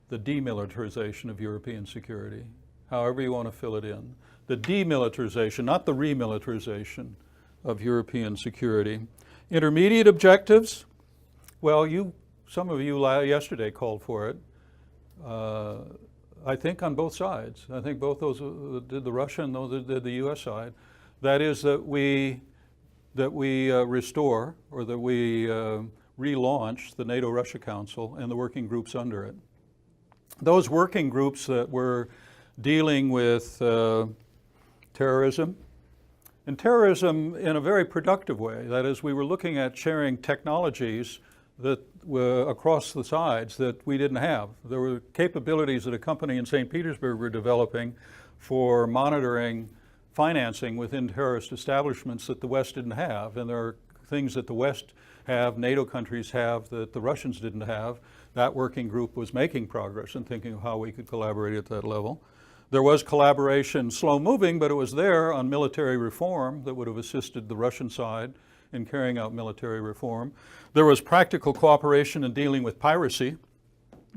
the demilitarization of European security, however you want to fill it in. The demilitarization, not the remilitarization of European security. Intermediate objectives, well, some of you yesterday called for it. I think on both sides. I think both those did the Russian, those did the US side. That is that we restore or that we relaunch the NATO-Russia Council and the working groups under it. Those working groups that were dealing with terrorism, and terrorism in a very productive way. That is, we were looking at sharing technologies that were across the sides that we didn't have. There were capabilities that a company in St. Petersburg were developing for monitoring financing within terrorist establishments that the West didn't have. And there are things that the West have, NATO countries have, that the Russians didn't have. That working group was making progress and thinking of how we could collaborate at that level. There was collaboration, slow moving, but it was there on military reform that would have assisted the Russian side in carrying out military reform. There was practical cooperation in dealing with piracy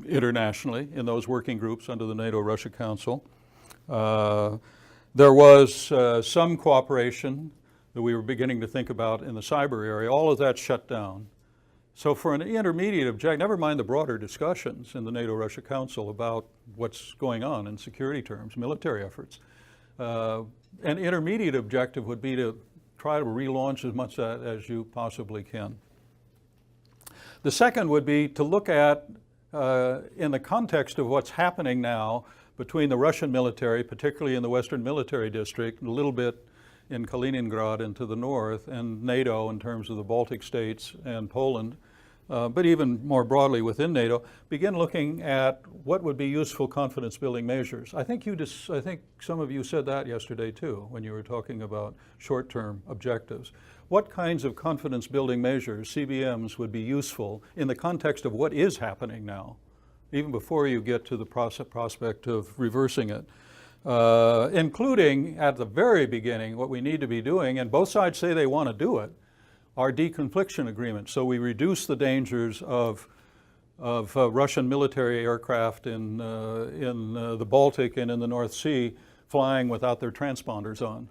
internationally in those working groups under the NATO-Russia Council. There was some cooperation that we were beginning to think about in the cyber area. All of that shut down. So for an intermediate objective, never mind the broader discussions in the NATO-Russia Council about what's going on in security terms, military efforts, an intermediate objective would be to try to relaunch as much as you possibly can. The second would be to look at, in the context of what's happening now between the Russian military, particularly in the Western Military District, a little bit in Kaliningrad and to the north, and NATO in terms of the Baltic states and Poland, but even more broadly within NATO, begin looking at what would be useful confidence-building measures. I think some of you said that yesterday too, when you were talking about short-term objectives. What kinds of confidence-building measures, CBMs, would be useful in the context of what is happening now, even before you get to the prospect of reversing it? Including at the very beginning what we need to be doing, and both sides say they want to do it, are deconfliction agreements. So we reduce the dangers of Russian military aircraft in the Baltic and in the North Sea flying without their transponders on,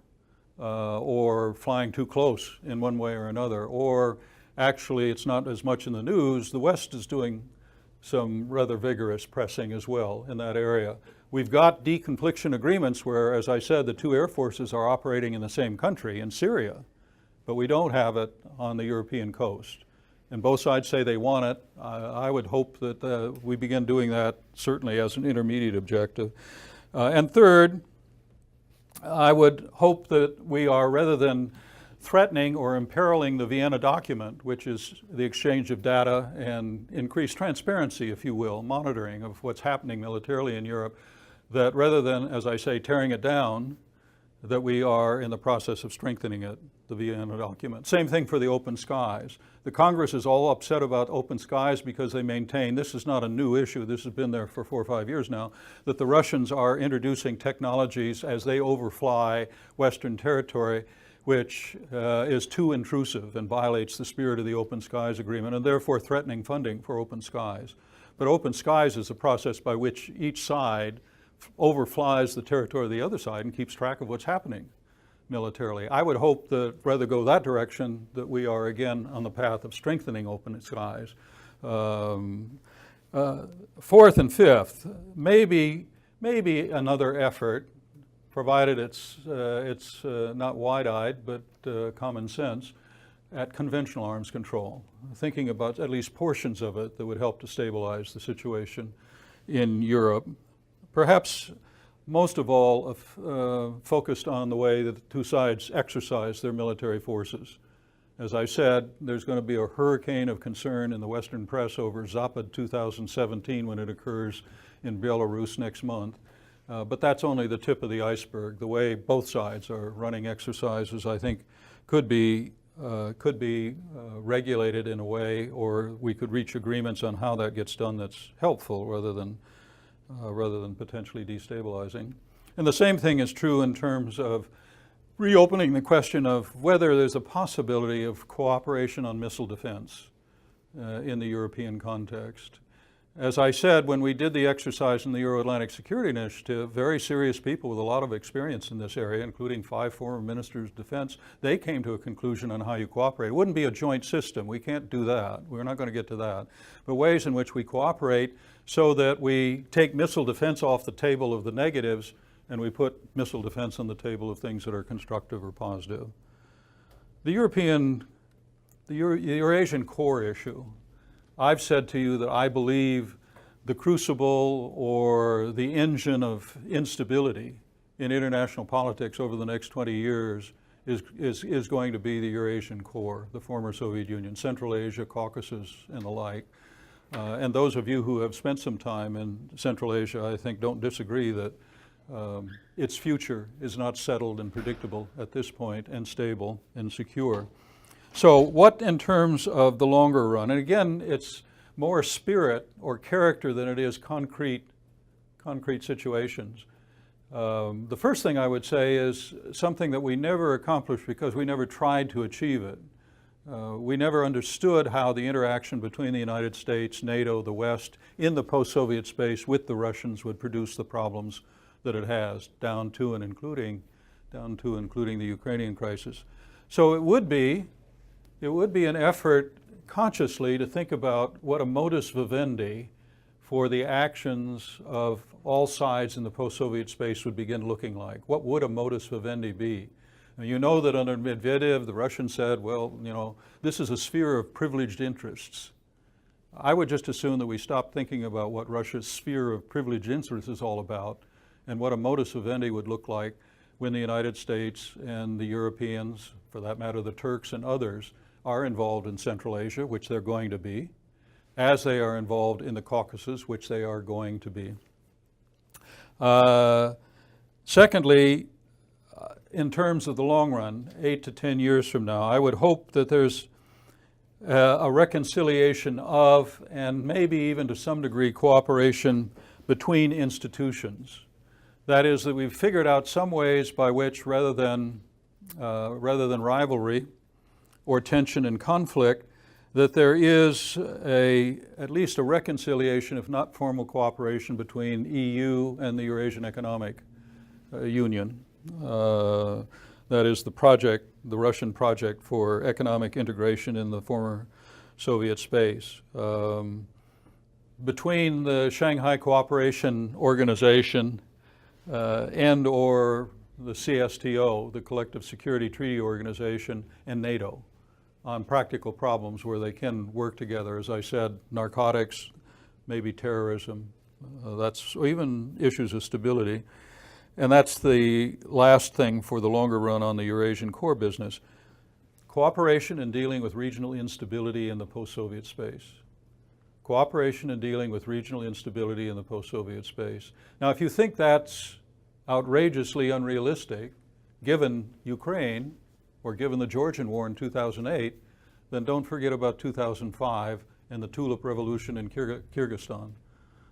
or flying too close in one way or another. Or actually, it's not as much in the news, the West is doing some rather vigorous pressing as well in that area. We've got deconfliction agreements where, as I said, the two air forces are operating in the same country, in Syria, but we don't have it on the European coast. And both sides say they want it. I would hope that we begin doing that certainly as an intermediate objective. And third, I would hope that we are, rather than threatening or imperiling the Vienna document, which is the exchange of data and increased transparency, if you will, monitoring of what's happening militarily in Europe, that rather than, as I say, tearing it down, that we are in the process of strengthening it, the Vienna document. Same thing for the open skies. The Congress is all upset about open skies because they maintain, this is not a new issue, this has been there for 4 or 5 years now, that the Russians are introducing technologies as they overfly Western territory, which is too intrusive and violates the spirit of the Open Skies Agreement, and therefore threatening funding for open skies. But open skies is a process by which each side overflies the territory of the other side and keeps track of what's happening militarily. I would hope that rather go that direction, that we are again on the path of strengthening open skies. Fourth and fifth, maybe another effort, provided it's not wide-eyed, but common sense, at conventional arms control, thinking about at least portions of it that would help to stabilize the situation in Europe. Perhaps most of all focused on the way that the two sides exercise their military forces. As I said, there's going to be a hurricane of concern in the Western press over Zapad 2017 when it occurs in Belarus next month. But that's only the tip of the iceberg. The way both sides are running exercises, I think, could be regulated in a way, or we could reach agreements on how that gets done that's helpful rather than potentially destabilizing. And the same thing is true in terms of reopening the question of whether there's a possibility of cooperation on missile defense in the European context. As I said, when we did the exercise in the Euro-Atlantic Security Initiative, very serious people with a lot of experience in this area, including 5 former ministers of defense, they came to a conclusion on how you cooperate. It wouldn't be a joint system. We can't do that. We're not going to get to that. But ways in which we cooperate so that we take missile defense off the table of the negatives and we put missile defense on the table of things that are constructive or positive. The Eurasian core issue, I've said to you that I believe the crucible or the engine of instability in international politics over the next 20 years is going to be the Eurasian core, the former Soviet Union, Central Asia, Caucasus, and the like. And those of you who have spent some time in Central Asia, I think, don't disagree that its future is not settled and predictable at this point, and stable and secure. So what in terms of the longer run? And again, it's more spirit or character than it is concrete situations. The first thing I would say is something that we never accomplished because we never tried to achieve it. We never understood how the interaction between the United States, NATO, the West, in the post-Soviet space with the Russians would produce the problems that it has, down to and including the Ukrainian crisis. So it would be an effort consciously to think about what a modus vivendi for the actions of all sides in the post-Soviet space would begin looking like. What would a modus vivendi be? And you know that under Medvedev, the Russians said, well, you know, this is a sphere of privileged interests. I would just assume that we stop thinking about what Russia's sphere of privileged interests is all about and what a modus vivendi would look like when the United States and the Europeans, for that matter the Turks and others, are involved in Central Asia, which they're going to be, as they are involved in the Caucasus, which they are going to be. Secondly, in terms of the long run, 8 to 10 years from now, I would hope that there's a reconciliation of, and maybe even to some degree, cooperation between institutions. That is, that we've figured out some ways by which, rather than rivalry or tension and conflict, that there is at least a reconciliation, if not formal cooperation, between EU and the Eurasian Economic Union. That is the Russian project for economic integration in the former Soviet space. Between the Shanghai Cooperation Organization and or the CSTO, the Collective Security Treaty Organization, and NATO on practical problems where they can work together. As I said, narcotics, maybe terrorism, that's even issues of stability. And that's the last thing for the longer run on the Eurasian core business. Cooperation in dealing with regional instability in the post-Soviet space. Cooperation in dealing with regional instability in the post-Soviet space. Now, if you think that's outrageously unrealistic, given Ukraine, or given the Georgian War in 2008, then don't forget about 2005 and the Tulip Revolution in Kyrgyzstan.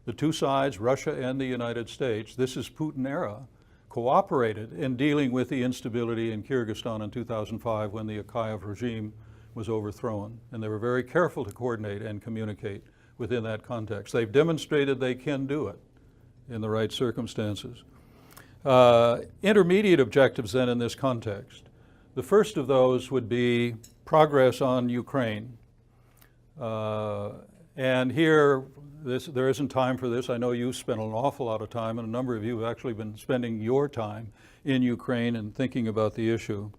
The two sides, Russia and the United States, this is Putin era, cooperated in dealing with the instability in Kyrgyzstan in 2005 when the Akayev regime was overthrown. And they were very careful to coordinate and communicate within that context. They've demonstrated they can do it in the right circumstances. Intermediate objectives then in this context. The first of those would be progress on Ukraine. And here, there isn't time for this. I know you spent an awful lot of time, and a number of you have actually been spending your time in Ukraine and thinking about the issue.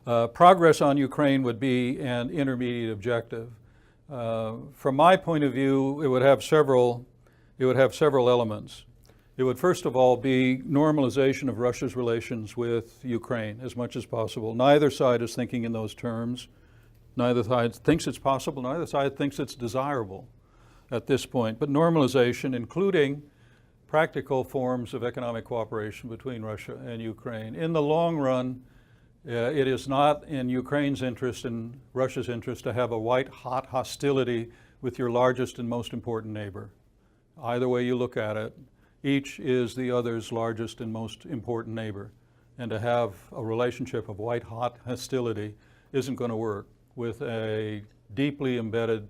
Progress on Ukraine would be an intermediate objective. From my point of view, it would have several elements. It would first of all be normalization of Russia's relations with Ukraine as much as possible. Neither side is thinking in those terms. Neither side thinks it's possible, neither side thinks it's desirable at this point. But normalization, including practical forms of economic cooperation between Russia and Ukraine. In the long run, it is not in Ukraine's interest and Russia's interest to have a white-hot hostility with your largest and most important neighbor. Either way you look at it, each is the other's largest and most important neighbor. And to have a relationship of white-hot hostility isn't going to work with a deeply embedded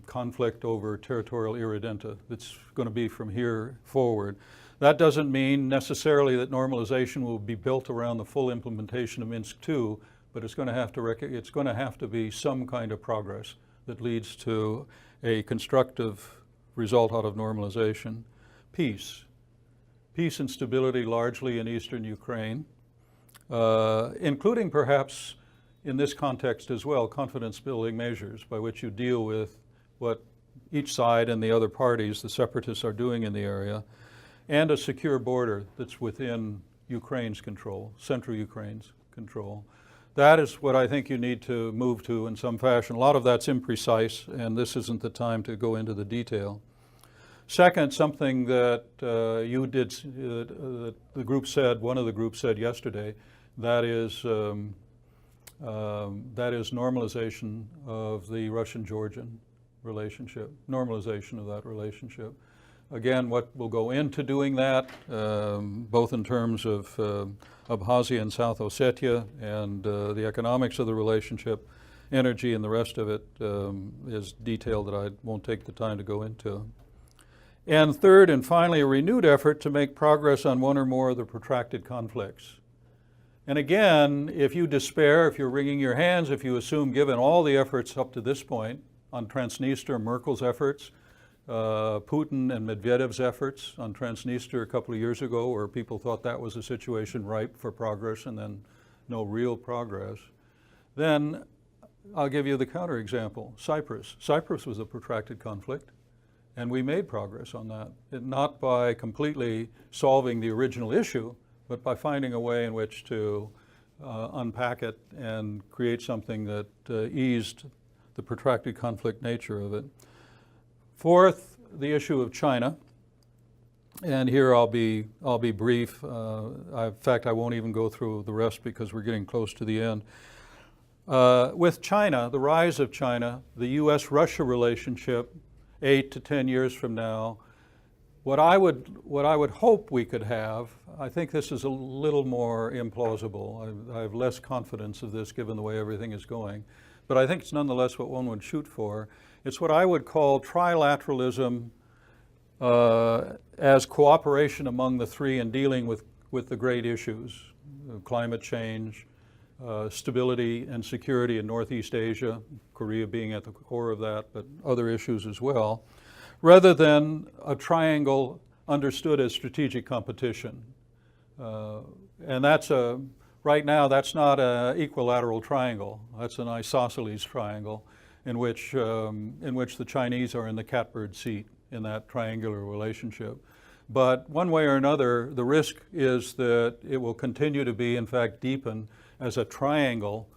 conflict over territorial irredenta that's going to be from here forward. That doesn't mean necessarily that normalization will be built around the full implementation of Minsk II, but it's going to have to be some kind of progress that leads to a constructive result out of normalization. Peace and stability largely in eastern Ukraine, including perhaps in this context as well, confidence-building measures by which you deal with what each side and the other parties, the separatists, are doing in the area, and a secure border that's within Ukraine's control, central Ukraine's control. That is what I think you need to move to in some fashion. A lot of that's imprecise, and this isn't the time to go into the detail. Second, something that you did, the group said, one of the groups said yesterday, that is normalization of the Russian-Georgian relationship, normalization of that relationship. Again, what will go into doing that, both in terms of Abkhazia and South Ossetia and the economics of the relationship, energy and the rest of it is detail that I won't take the time to go into. And third and finally, a renewed effort to make progress on one or more of the protracted conflicts. And again, if you despair, if you're wringing your hands, if you assume, given all the efforts up to this point on Transnistria, Merkel's efforts, Putin and Medvedev's efforts on Transnistria a couple of years ago, where people thought that was a situation ripe for progress and then no real progress, then I'll give you the counterexample, Cyprus. Cyprus was a protracted conflict, and we made progress on that, not by completely solving the original issue, but by finding a way in which to unpack it and create something that eased the protracted conflict nature of it. Fourth, the issue of China. And here I'll be brief. In fact, I won't even go through the rest because we're getting close to the end. With China, the rise of China, the US-Russia relationship, 8 to 10 years from now, what I would hope we could have, I think this is a little more implausible. I have less confidence of this given the way everything is going, but I think it's nonetheless what one would shoot for. It's what I would call trilateralism as cooperation among the three in dealing with the great issues, climate change, stability and security in Northeast Asia, Korea being at the core of that, but other issues as well, rather than a triangle understood as strategic competition. And that's right now, that's not an equilateral triangle. That's an isosceles triangle in which the Chinese are in the catbird seat in that triangular relationship. But one way or another, the risk is that it will continue to be, in fact, deepen as a triangle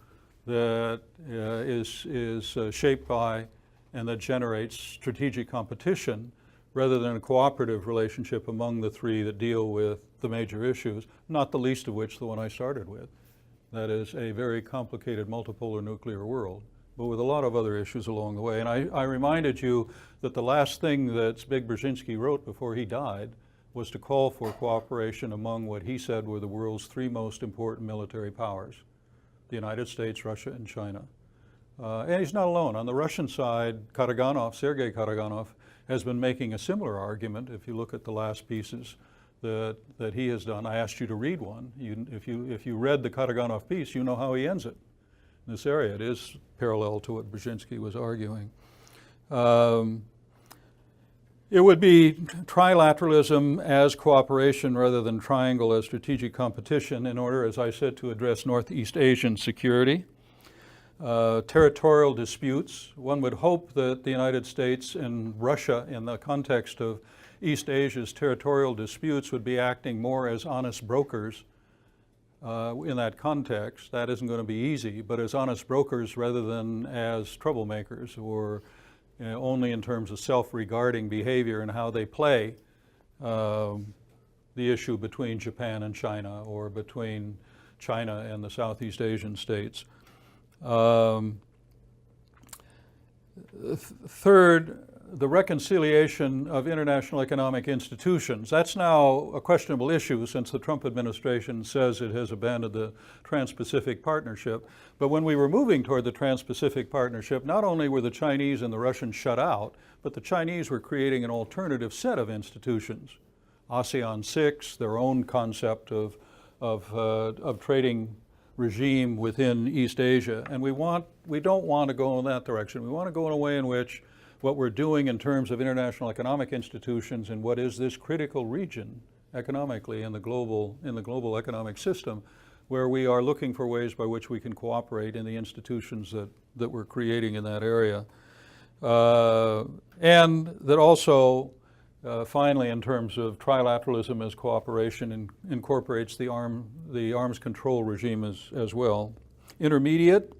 that is shaped by and that generates strategic competition rather than a cooperative relationship among the three that deal with the major issues, not the least of which the one I started with. That is a very complicated multipolar nuclear world, but with a lot of other issues along the way. And I reminded you that the last thing that Zbigniew Brzezinski wrote before he died was to call for cooperation among what he said were the world's three most important military powers, the United States, Russia, and China. And he's not alone. On the Russian side, Sergei Karaganov, has been making a similar argument. If you look at the last pieces that he has done, I asked you to read one. If you read the Karaganov piece, you know how he ends it. In this area, it is parallel to what Brzezinski was arguing. It would be trilateralism as cooperation rather than triangle as strategic competition in order, as I said, to address Northeast Asian security. Territorial disputes. One would hope that the United States and Russia, in the context of East Asia's territorial disputes, would be acting more as honest brokers in that context. That isn't going to be easy, but as honest brokers rather than as troublemakers, or only in terms of self-regarding behavior and how they play the issue between Japan and China, or between China and the Southeast Asian states. Third, the reconciliation of international economic institutions. That's now a questionable issue since the Trump administration says it has abandoned the Trans-Pacific Partnership. But when we were moving toward the Trans-Pacific Partnership, not only were the Chinese and the Russians shut out, but the Chinese were creating an alternative set of institutions. ASEAN 6, their own concept of trading regime within East Asia. And we don't want to go in that direction. We want to go in a way in which what we're doing in terms of international economic institutions and what is this critical region economically in the global economic system, where we are looking for ways by which we can cooperate in the institutions that we're creating in that area. And that also, finally, in terms of trilateralism as cooperation, incorporates the arms control regime as well. Intermediate,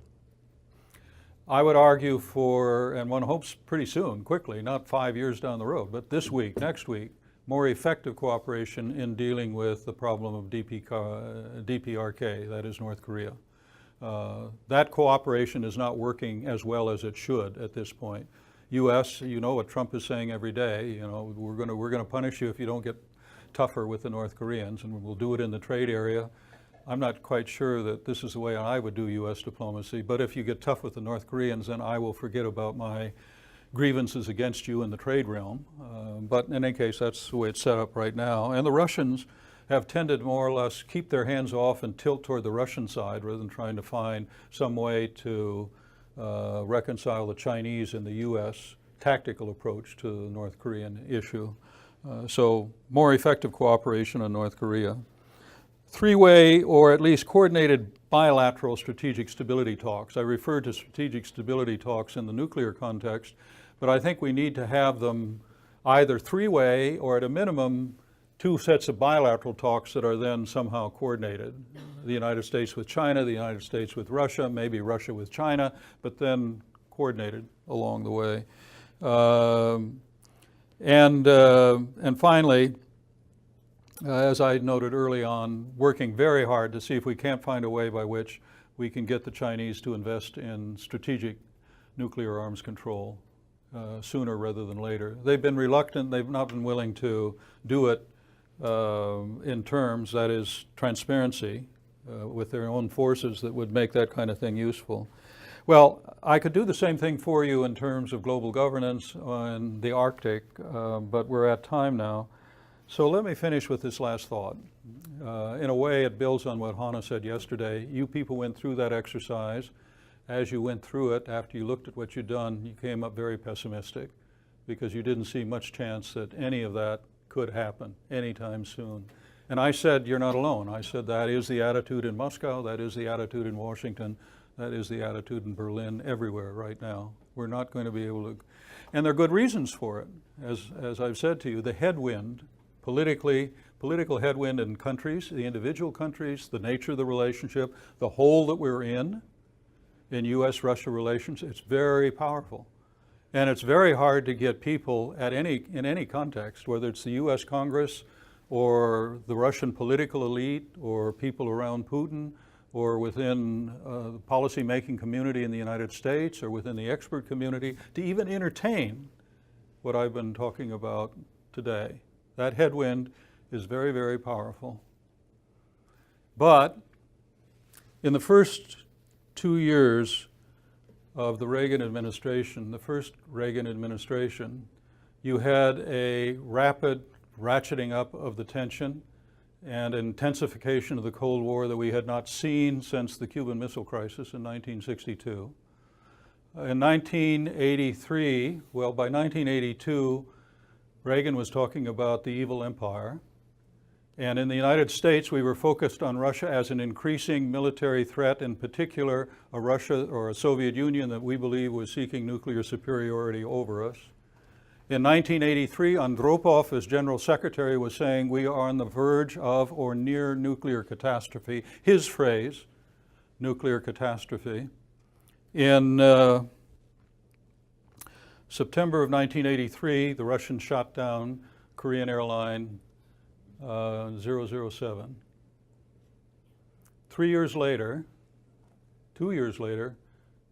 I would argue for, and one hopes pretty soon, quickly, not 5 years down the road, but this week, next week, more effective cooperation in dealing with the problem of DPRK, that is North Korea. That cooperation is not working as well as it should at this point. U.S., you know what Trump is saying every day, we're going to punish you if you don't get tougher with the North Koreans, and we'll do it in the trade area. I'm not quite sure that this is the way I would do U.S. diplomacy, but if you get tough with the North Koreans, then I will forget about my grievances against you in the trade realm. But in any case, that's the way it's set up right now. And the Russians have tended more or less keep their hands off and tilt toward the Russian side rather than trying to find some way to reconcile the Chinese and the U.S. tactical approach to the North Korean issue. So more effective cooperation on North Korea. Three-way or at least coordinated bilateral strategic stability talks. I referred to strategic stability talks in the nuclear context, but I think we need to have them either three-way or at a minimum 2 sets of bilateral talks that are then somehow coordinated. The United States with China, the United States with Russia, maybe Russia with China, but then coordinated along the way. And finally, as I noted early on, working very hard to see if we can't find a way by which we can get the Chinese to invest in strategic nuclear arms control sooner rather than later. They've been reluctant, they've not been willing to do it in terms, that is, transparency with their own forces that would make that kind of thing useful. Well, I could do the same thing for you in terms of global governance and the Arctic, but we're at time now. So let me finish with this last thought. In a way, it builds on what Hannah said yesterday. You people went through that exercise. As you went through it, after you looked at what you'd done, you came up very pessimistic because you didn't see much chance that any of that could happen anytime soon. And I said, you're not alone. I said, that is the attitude in Moscow, that is the attitude in Washington, that is the attitude in Berlin, everywhere right now. We're not going to be able to, and there are good reasons for it. As I've said to you, the headwind, political headwind in countries, the individual countries, the nature of the relationship, the hole that we're in U.S.-Russia relations, it's very powerful. And it's very hard to get people in any context, whether it's the U.S. Congress or the Russian political elite or people around Putin or within the policy-making community in the United States or within the expert community to even entertain what I've been talking about today. That headwind is very, very powerful. But in the first 2 years of the Reagan administration, you had a rapid ratcheting up of the tension and intensification of the Cold War that we had not seen since the Cuban Missile Crisis in 1962. In 1983, well, by 1982, Reagan was talking about the evil empire. And in the United States, we were focused on Russia as an increasing military threat, in particular a Russia or a Soviet Union that we believe was seeking nuclear superiority over us. In 1983, Andropov, as General Secretary, was saying we are on the verge of or near nuclear catastrophe. His phrase, nuclear catastrophe. In September of 1983, the Russians shot down Korean airline 007. 2 years later,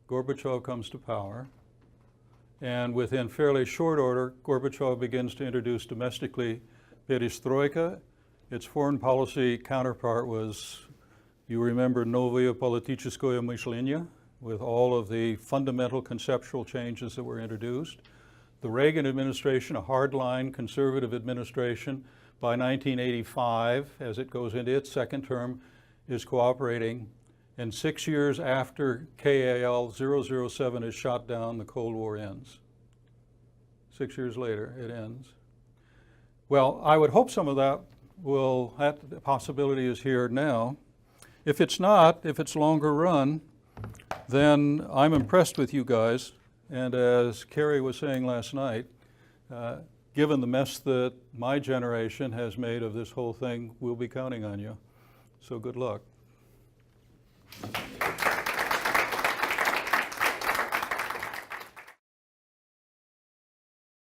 Gorbachev comes to power, and within fairly short order, Gorbachev begins to introduce domestically perestroika. Its foreign policy counterpart was, you remember, новое политическое мышление, with all of the fundamental conceptual changes that were introduced. The Reagan administration, a hardline conservative administration, by 1985, as it goes into its second term, is cooperating. And 6 years after KAL 007 is shot down, the Cold War ends. 6 years later, it ends. Well, I would hope some of that the possibility is here now. If it's not, if it's longer run, then I'm impressed with you guys. And as Carrie was saying last night, given the mess that my generation has made of this whole thing, we'll be counting on you. So good luck.